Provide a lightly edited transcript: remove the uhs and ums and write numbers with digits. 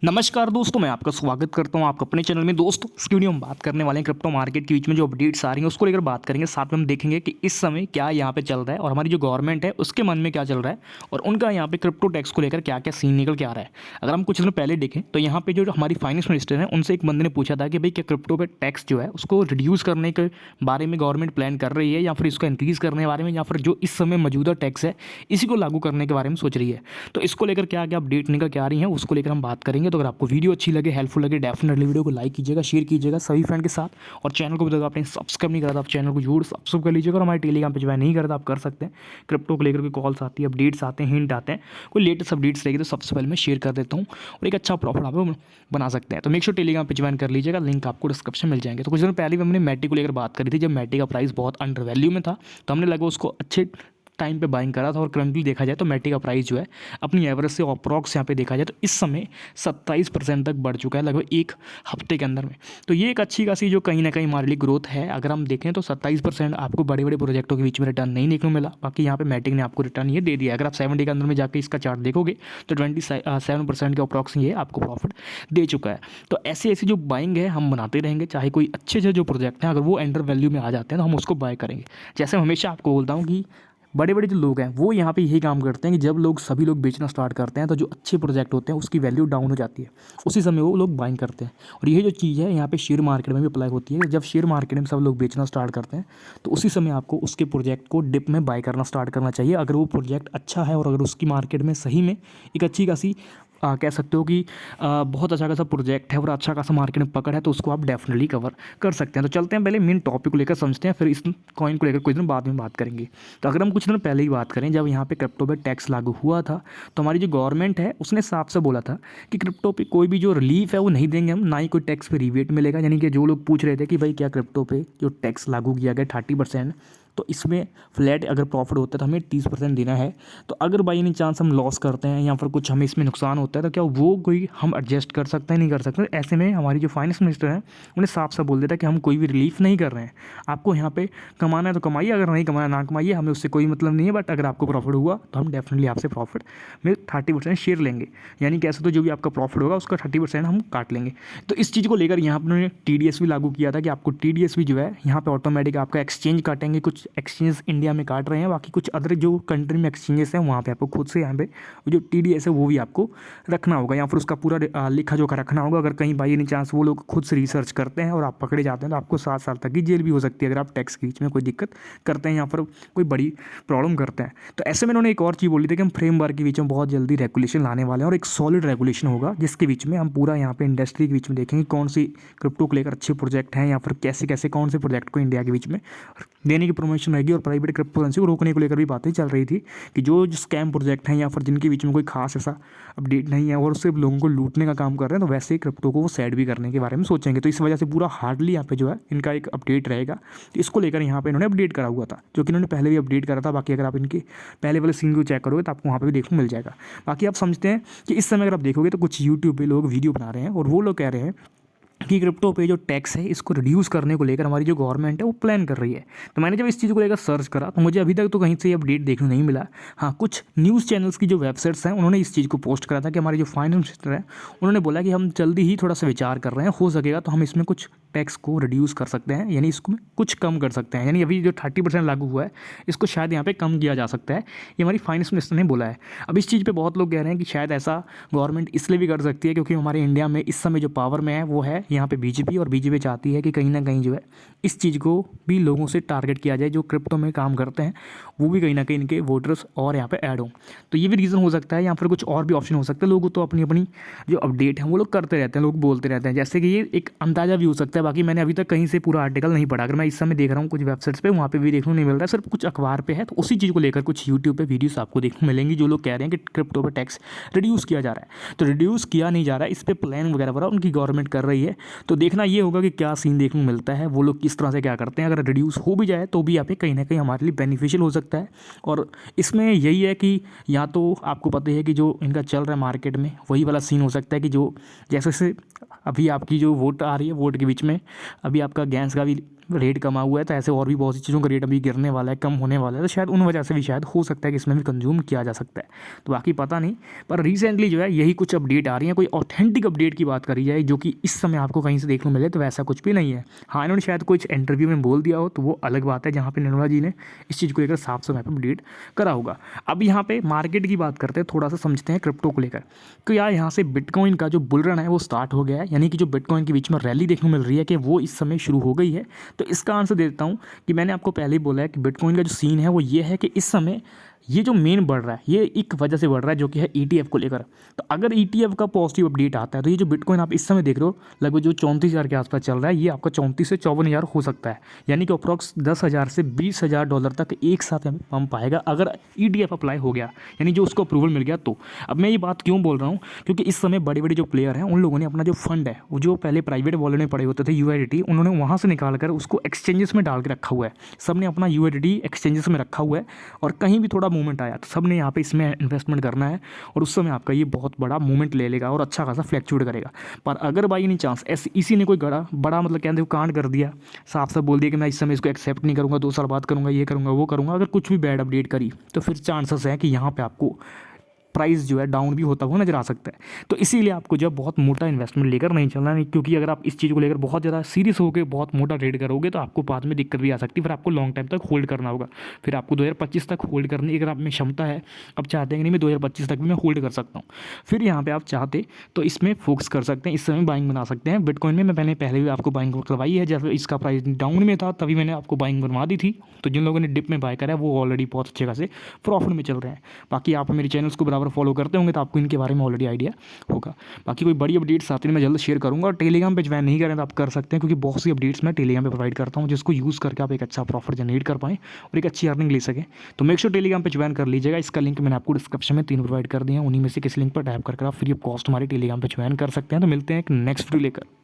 नमस्कार दोस्तों, मैं आपका स्वागत करता हूं आपके अपने चैनल में। दोस्तों, इस वीडियो में बात करने वाले हैं क्रिप्टो मार्केट के बीच में जो अपडेट्स आ रही हैं उसको लेकर बात करेंगे। साथ में हम देखेंगे कि इस समय क्या यहाँ पे चल रहा है और हमारी जो गवर्नमेंट है उसके मन में क्या चल रहा है और उनका यहाँ पे क्रिप्टो टैक्स को लेकर क्या क्या सीन निकल के आ रहा है। अगर हम कुछ दिन पहले देखें तो यहाँ पे जो हमारी फाइनेंस मिनिस्टर है उनसे एक बंदे ने पूछा था कि भाई क्या क्रिप्टो पे टैक्स जो है उसको रिड्यूस करने के बारे में गवर्नमेंट प्लान कर रही है या फिर इसको इंक्रीज़ करने के बारे में या फिर जो इस समय मौजूदा टैक्स है इसी को लागू करने के बारे में सोच रही है। तो इसको लेकर क्या क्या अपडेट निकल के आ रही है उसको लेकर हम बात करेंगे। तो अगर आपको वीडियो अच्छी लगे, हेल्पफुल लगे, डेफिनेटली वीडियो को लाइक कीजिएगा, शेयर कीजिएगा सभी फ्रेंड के साथ। और चैनल को भी अगर आपने सब्सक्राइब नहीं करा था आप चैनल को जरूर सब्सक्राइब कर लीजिएगा। और हमारे टेलीग्राम पे ज्वाइन नहीं करता आप कर सकते हैं। क्रिप्टो को लेकर कोई कॉल्स आती है, अपडेट्स आते हैं, हिंट आते हैं, कोई लेटेस्ट अपडेट्स रहेगी तो सबसे पहले मैं शेयर कर देता हूँ और एक अच्छा प्रॉफिट आप बना सकते हैं। तो मेक श्योर टेलीग्राम पे ज्वाइन कर लीजिएगा, लिंक आपको डिस्क्रिप्शन मिल जाएंगे। तो कुछ दिन पहले भी हमने मैटी को लेकर बात करी थी। जब मैटी का प्राइस बहुत अंडर वैल्यू में था तो हमने लगा उसको अच्छे टाइम पे बाइंग करा था। और करंटली देखा जाए तो मैटी का प्राइस जो है अपनी एवरेज से अप्रॉक्स यहाँ पे देखा जाए तो इस समय 27% तक बढ़ चुका है लगभग एक हफ्ते के अंदर में। तो ये एक अच्छी खासी जो कहीं ना कहीं हमारे लिए ग्रोथ है। अगर हम देखें तो 27% आपको बड़े बड़े प्रोजेक्टों के बीच में रिटर्न नहीं देखने को मिला। बाकी यहाँ पे मैटिक ने आपको रिटर्न ये दे दिया। अगर आप 7 डे के अंदर में जाकर इसका चार्ट देखोगे तो 27% के अप्रॉक्स ये आपको प्रॉफिट दे चुका है। तो ऐसी ऐसी जो बाइंग है हम बनाते रहेंगे, चाहे कोई अच्छे से जो प्रोजेक्ट हैं अगर वो अंडर वैल्यू में आ जाते हैं तो हम उसको बाय करेंगे। जैसे हमेशा आपको बोलता हूँ कि बड़े बड़े जो लोग हैं वो यहाँ पे यही काम करते हैं कि जब सभी लोग बेचना स्टार्ट करते हैं तो जो अच्छे प्रोजेक्ट होते हैं उसकी वैल्यू डाउन हो जाती है, उसी समय वो लोग बाइंग करते हैं। और यही जो चीज़ है यहाँ पे शेयर मार्केट में भी अप्लाई होती है। जब शेयर मार्केट में सब लोग बेचना स्टार्ट करते हैं तो उसी समय आपको उसके प्रोजेक्ट को डिप में बाय करना स्टार्ट करना चाहिए। अगर वो प्रोजेक्ट अच्छा है और अगर उसकी मार्केट में सही में एक अच्छी खासी कह सकते हो कि बहुत अच्छा खासा प्रोजेक्ट है और अच्छा खासा मार्केट में पकड़ है तो उसको आप डेफिनेटली कवर कर सकते हैं। तो चलते हैं पहले मेन टॉपिक को लेकर समझते हैं, फिर इस कॉइन को लेकर कुछ दिन बाद में बात करेंगे। तो अगर हम कुछ दिन पहले ही बात करें, जब यहाँ पे क्रिप्टो पे टैक्स लागू हुआ था तो हमारी जो गवर्नमेंट है उसने साफ से बोला था कि क्रिप्टो पे कोई भी जो रिलीफ है वो नहीं देंगे हम, ना ही कोई टैक्स पे रिबेट मिलेगा। यानी कि जो लोग पूछ रहे थे कि भाई क्या क्रिप्टो पे जो टैक्स लागू किया गया 30%, तो इसमें फ्लैट अगर प्रॉफिट होता है तो हमें 30% देना है। तो अगर बाई एनी चांस हम लॉस करते हैं या फिर कुछ हमें इसमें नुकसान होता है तो क्या वो कोई हम एडजस्ट कर सकते हैं? नहीं कर सकते। ऐसे में हमारी जो फाइनेंस मिनिस्टर है उन्हें साफ साफ बोल देता है कि हम कोई भी रिलीफ नहीं कर रहे हैं। आपको यहाँ पे कमाना है तो कमाइए, अगर नहीं कमाना ना कमाइए, हमें उससे कोई मतलब नहीं है। बट अगर आपको प्रॉफिट हुआ तो हम डेफिनेटली आपसे प्रॉफिट में 30% शेयर लेंगे। यानी कैसे तो जो भी आपका प्रॉफिट होगा उसका 30% हम काट लेंगे। तो इस चीज़ को लेकर यहाँ पर उन्होंने TDS भी लागू किया था कि आपको TDS भी जो है यहाँ पे ऑटोमेटिक आपका एक्सचेंज काटेंगे। कुछ एक्सचेंज इंडिया में काट रहे हैं, बाकी कुछ अदर जो कंट्री में एक्सचेंजेस हैं वहाँ पे आपको खुद से यहाँ पे जो TDS है वो भी आपको रखना होगा या फिर उसका पूरा लिखा जोखा रखना होगा। अगर कहीं बाई एनी चांस वो लोग खुद से रिसर्च करते हैं और आप पकड़े जाते हैं तो आपको 7 साल तक की जेल भी हो सकती है अगर आप टैक्स के बीच में कोई दिक्कत करते हैं या फिर कोई बड़ी प्रॉब्लम करते हैं। तो ऐसे में उन्होंने एक और चीज़ बोली थी कि हम फ्रेमवर्क के बीच में बहुत जल्दी रेगुलेशन लाने वाले हैं और एक सॉलिड रेगुलेशन होगा जिसके बीच में हम पूरा यहाँ पे इंडस्ट्री के बीच में देखेंगे कौन सी क्रिप्टो को लेकर अच्छे प्रोजेक्ट हैं या फिर कैसे कैसे कौन से प्रोजेक्ट को इंडिया के बीच में देने की प्रमोशन रहेगी। और प्राइवेट क्रिप्टो करेंसी को रोकने को लेकर भी बातें चल रही थी कि जो स्कैम प्रोजेक्ट हैं या फिर जिनके बीच में कोई खास ऐसा अपडेट नहीं है और सिर्फ लोगों को लूटने का काम कर रहे हैं तो वैसे ही क्रिप्टो को वो सेट भी करने के बारे में सोचेंगे। तो इस वजह से पूरा हार्डली यहाँ पे जो है इनका एक अपडेट रहेगा। तो इसको लेकर यहाँ पे इन्होंने अपडेट करा हुआ था जो कि इन्होंने पहले भी अपडेट करा था। बाकी अगर आप इनके पहले वाले सीन को चेक करोगे तो आपको वहाँ पे भी देखने को मिल जाएगा। बाकी आप समझते हैं कि इस समय अगर आप देखोगे तो कुछ यूट्यूब पे लोग वीडियो बना रहे हैं और वो लोग कह रहे हैं कि क्रिप्टो पे जो टैक्स है इसको रिड्यूस करने को लेकर हमारी जो गवर्नमेंट है वो प्लान कर रही है। तो मैंने जब इस चीज़ को लेकर सर्च करा तो मुझे अभी तक तो कहीं से अपडेट देखने नहीं मिला। हाँ, कुछ न्यूज़ चैनल्स की जो वेबसाइट्स हैं उन्होंने इस चीज़ को पोस्ट करा था कि हमारे जो फाइनेंस मिनिस्टर है उन्होंने बोला कि हम जल्दी ही थोड़ा सा विचार कर रहे हैं, हो सकेगा तो हम इसमें कुछ टैक्स को रिड्यूस कर सकते हैं, यानी इसको कुछ कम कर सकते हैं। यानी अभी जो 30% लागू हुआ है इसको शायद यहाँ पे कम किया जा सकता है, ये हमारी फाइनेंस मिनिस्टर ने बोला है। अब इस चीज़ पे बहुत लोग कह रहे हैं कि शायद ऐसा गवर्नमेंट इसलिए भी कर सकती है क्योंकि हमारे इंडिया में इस समय जो पावर में है वो है यहाँ पे बीजेपी, और बीजेपी चाहती है कि कहीं ना कहीं जो है इस चीज़ को भी लोगों से टारगेट किया जाए, जो क्रिप्टो में काम करते हैं वो भी कहीं ना कहीं इनके वोटर्स और यहाँ पे ऐड हों। तो ये भी रीज़न हो सकता है, या फिर कुछ और भी ऑप्शन हो सकता है। लोग तो अपनी अपनी जो अपडेट है वो लोग करते रहते हैं, लोग बोलते रहते हैं, जैसे कि ये एक अंदाज़ा भी हो सकता है। बाकी मैंने अभी तक कहीं से पूरा आर्टिकल नहीं पढ़ा। अगर मैं इस समय देख रहा हूँ कुछ वेबसाइट्स पे वहाँ पे भी देखने को नहीं मिल रहा है, सिर्फ कुछ अखबार पे है। तो उसी चीज़ को लेकर कुछ यूट्यूब पे वीडियोस आपको देखने को मिलेंगी जो लोग कह रहे हैं कि क्रिप्टो पे टैक्स रिड्यूस किया जा रहा है। तो रिड्यूस किया नहीं जा रहा है, इस पर प्लान वगैरह उनकी गवर्नमेंट कर रही है। तो देखना ये होगा कि क्या सीन देखने को मिलता है, वो लोग किस तरह से क्या करते हैं। अगर रिड्यूस हो भी जाए तो भी यहाँ पे कहीं ना कहीं हमारे लिए बेनिफिशियल हो सकता है। और इसमें यही है कि या तो आपको पता है कि जो इनका चल रहा है मार्केट में वही वाला सीन हो सकता है कि जो जैसे से अभी आपकी जो वोट आ रही है, वोट के बीच में अभी आपका गैस का भी रेट कमा हुआ है, तो ऐसे और भी बहुत सी चीज़ों का रेट अभी गिरने वाला है, कम होने वाला है, तो शायद उन वजह से भी शायद हो सकता है कि इसमें भी कंज्यूम किया जा सकता है। तो बाकी पता नहीं, पर रिसेंटली जो है यही कुछ अपडेट आ रही है। कोई ऑथेंटिक अपडेट की बात करी जाए जो कि इस समय आपको कहीं से देखने को मिले, तो वैसा कुछ भी नहीं है। हाँ, इन्होंने शायद कुछ इंटरव्यू में बोल दिया हो तो वो अलग बात है, जहाँ पे निर्मला जी ने इस चीज़ को लेकर साफ साफ अपडेट करा होगा। अब यहाँ पे मार्केट की बात करते हैं, थोड़ा सा समझते हैं क्रिप्टो को लेकर। तो यार यहाँ से बिटकॉइन का जो बुल रन है वो स्टार्ट हो गया है, यानी कि जो बिटकॉइन के बीच में रैली देखने को मिल रही है कि वो इस समय शुरू हो गई है। तो इसका आंसर दे देता हूँ कि मैंने आपको पहले ही बोला है कि बिटकॉइन का जो सीन है वो ये है कि इस समय ये जो मेन बढ़ रहा है ये एक वजह से बढ़ रहा है, जो कि है ETF को लेकर। तो अगर ETF का पॉजिटिव अपडेट आता है तो ये जो बिटकॉइन आप इस समय देख रहे हो लगभग जो 34,000 के आसपास चल रहा है, ये आपका 34 से 54,000 हो सकता है, यानी कि अप्रॉक्स 10,000 से 20,000 डॉलर तक एक साथ में पंप आएगा अगर ETF अप्लाई हो गया, यानी जो उसको अप्रूवल मिल गया। तो अब मैं ये बात क्यों बोल रहा हूँ, क्योंकि इस समय बड़े बड़े जो प्लेयर हैं उन लोगों ने अपना जो फंड है वो जो पहले प्राइवेट वॉलेट में पड़े होते थे USDT, उन्होंने वहाँ से निकाल कर उसको एक्सचेंजेस में डाल के रखा हुआ है। सब ने अपना USDT एक्सचेंजेस में रखा हुआ है, और कहीं भी थोड़ा मूवमेंट आया तो सब ने यहाँ पे इसमें इन्वेस्टमेंट करना है, और उस समय आपका ये बहुत बड़ा मूवमेंट ले लेगा और अच्छा खासा फ्लैक्चुएट करेगा। पर अगर बाई एनी चांस इसी ने कोई बड़ा मतलब कहते हैं कांड कर दिया, साफ साफ बोल दिया कि मैं इस समय इसको एक्सेप्ट नहीं करूँगा, 2 साल बाद करूँगा, ये करूँगा वो करूँगा, अगर कुछ भी बैड अपडेट करी तो फिर चांसेस है कि यहाँ पे आपको प्राइस जो है डाउन भी होता हुआ नजर आ सकता है। तो इसीलिए आपको जो बहुत मोटा इन्वेस्टमेंट लेकर नहीं चलना, नहीं, क्योंकि अगर आप इस चीज़ को लेकर बहुत ज़्यादा सीरियस होकर बहुत मोटा ट्रेड करोगे तो आपको बाद में दिक्कत भी आ सकती है, फिर आपको लॉन्ग टाइम तक होल्ड करना होगा। फिर आपको 2025 तक होल्ड करने की अगर आप में क्षमता है, अब चाहते हैं कि नहीं मैं 2025 तक भी मैं होल्ड कर सकता हूँ, फिर यहाँ पर आप चाहते तो इसमें फोकस कर सकते हैं, इस समय बाइंग बना सकते हैं। बिटकॉइन में मैंने पहले भी आपको बाइंग करवाई है, जब इसका प्राइस डाउन में था तभी मैंने आपको बाइंग बनवा दी थी। तो जिन लोगों ने डिप में बाय करा है वो ऑलरेडी बहुत अच्छे खासे प्रॉफिट में चल रहे हैं। बाकी आप मेरे चैनल्स को बराबर फॉलो करते होंगे तो आपको इनके बारे में ऑलरेडी आइडिया होगा। बाकी कोई बड़ी अपडेट्स आती है मैं जल्द शेयर करूंगा, और टेलीग्राम पे ज्वाइन नहीं करें तो आप कर सकते हैं, क्योंकि बहुत सी अपडेट्स मैं टेलीग्राम पे प्रोवाइड करता हूं, जिसको यूज़ करके आप एक अच्छा प्रॉफिट जनरेट कर पाएँ और एक अच्छी अर्निंग ले सकें। तो मेक श्योर टेलीग्राम पे ज्वाइन कर लीजिएगा। इसका लिंक मैंने आपको डिस्क्रिप्शन में 3 प्रोवाइड कर दिया, उन्हीं में से किसी लिंक पर टैप करके आप फ्री ऑफ कॉस्ट हमारे टेलीग्राम पर ज्वाइन कर सकते हैं। तो मिलते हैं एक नेक्स्ट वीडियो लेकर।